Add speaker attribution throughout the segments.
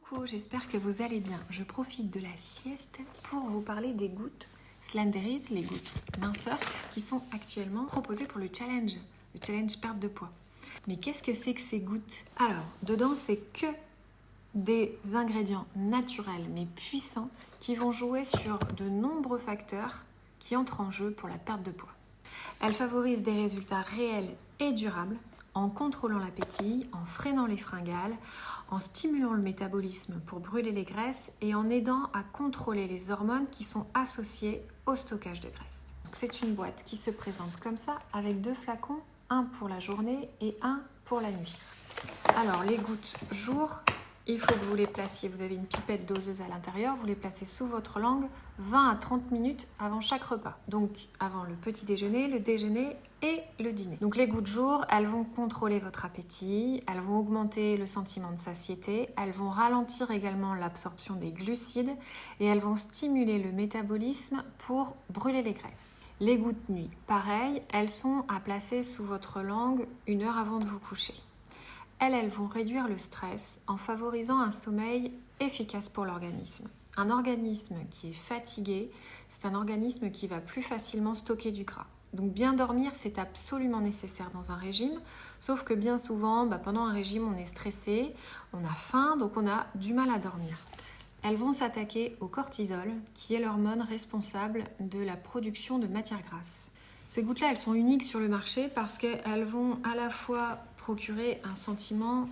Speaker 1: Coucou, j'espère que vous allez bien. Je profite de la sieste pour vous parler des gouttes Slenderies, les gouttes minceurs, qui sont actuellement proposées pour le challenge perte de poids. Mais qu'est-ce que c'est que ces gouttes? Alors, dedans, c'est que des ingrédients naturels mais puissants qui vont jouer sur de nombreux facteurs qui entrent en jeu pour la perte de poids. Elles favorisent des résultats réels et durables en contrôlant l'appétit, en freinant les fringales, en stimulant le métabolisme pour brûler les graisses et en aidant à contrôler les hormones qui sont associées au stockage de graisse. C'est une boîte qui se présente comme ça avec 2 flacons, un pour la journée et un pour la nuit. Alors les gouttes jour, il faut que vous les placiez, vous avez une pipette doseuse à l'intérieur, vous les placez sous votre langue 20 à 30 minutes avant chaque repas. Donc avant le petit déjeuner, le déjeuner et le dîner. Donc les gouttes jour, elles vont contrôler votre appétit, elles vont augmenter le sentiment de satiété, elles vont ralentir également l'absorption des glucides et elles vont stimuler le métabolisme pour brûler les graisses. Les gouttes nuit, pareil, elles sont à placer sous votre langue 1 heure avant de vous coucher. Elles vont réduire le stress en favorisant un sommeil efficace pour l'organisme. Un organisme qui est fatigué, c'est un organisme qui va plus facilement stocker du gras. Donc bien dormir, c'est absolument nécessaire dans un régime, sauf que bien souvent, pendant un régime, on est stressé, on a faim, donc on a du mal à dormir. Elles vont s'attaquer au cortisol, qui est l'hormone responsable de la production de matières grasses. Ces gouttes-là, elles sont uniques sur le marché parce qu'elles vont à la fois procurer un sentiment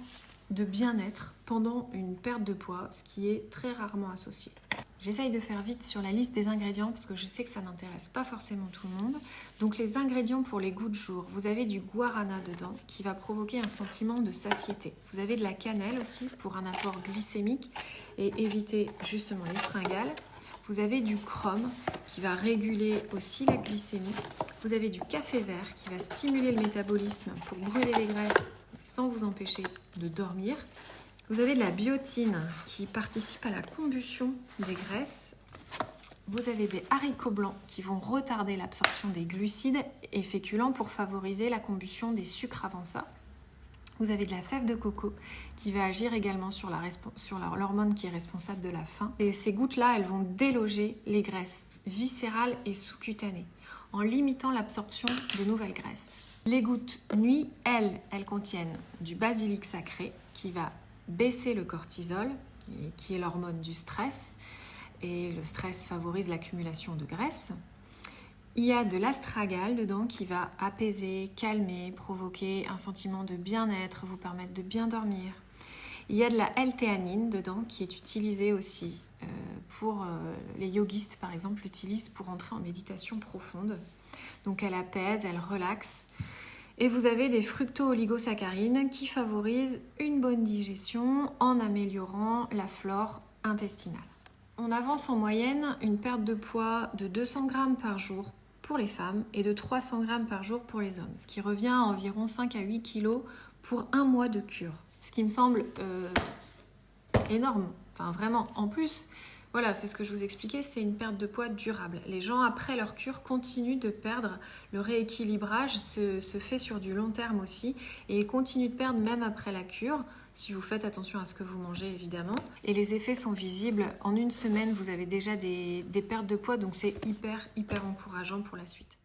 Speaker 1: de bien-être pendant une perte de poids, ce qui est très rarement associé. J'essaye de faire vite sur la liste des ingrédients parce que je sais que ça n'intéresse pas forcément tout le monde. Donc les ingrédients pour les gouttes jour, vous avez du guarana dedans qui va provoquer un sentiment de satiété. Vous avez de la cannelle aussi pour un apport glycémique et éviter justement les fringales. Vous avez du chrome qui va réguler aussi la glycémie. Vous avez du café vert qui va stimuler le métabolisme pour brûler les graisses sans vous empêcher de dormir. Vous avez de la biotine qui participe à la combustion des graisses. Vous avez des haricots blancs qui vont retarder l'absorption des glucides et féculents pour favoriser la combustion des sucres avant ça. Vous avez de la fève de coco qui va agir également sur l'hormone qui est responsable de la faim. Et ces gouttes-là, elles vont déloger les graisses viscérales et sous-cutanées en limitant l'absorption de nouvelles graisses. Les gouttes nuit, elles contiennent du basilic sacré qui va baisser le cortisol, qui est l'hormone du stress. Et le stress favorise l'accumulation de graisse. Il y a de l'astragale dedans qui va apaiser, calmer, provoquer un sentiment de bien-être, vous permettre de bien dormir. Il y a de la L-théanine dedans qui est utilisée aussi pour les yogistes par exemple l'utilisent pour entrer en méditation profonde. Donc elle apaise, elle relaxe. Et vous avez des fructo-oligosaccharines qui favorisent une bonne digestion en améliorant la flore intestinale. On avance en moyenne une perte de poids de 200 grammes par jour pour les femmes et de 300 grammes par jour pour les hommes, ce qui revient à environ 5 à 8 kilos pour 1 mois de cure. Ce qui me semble énorme, enfin vraiment. En plus, voilà, c'est ce que je vous expliquais, c'est une perte de poids durable. Les gens, après leur cure, continuent de perdre. Le rééquilibrage se fait sur du long terme aussi et ils continuent de perdre même après la cure, si vous faites attention à ce que vous mangez évidemment. Et les effets sont visibles. En 1 semaine, vous avez déjà des pertes de poids, donc c'est hyper encourageant pour la suite.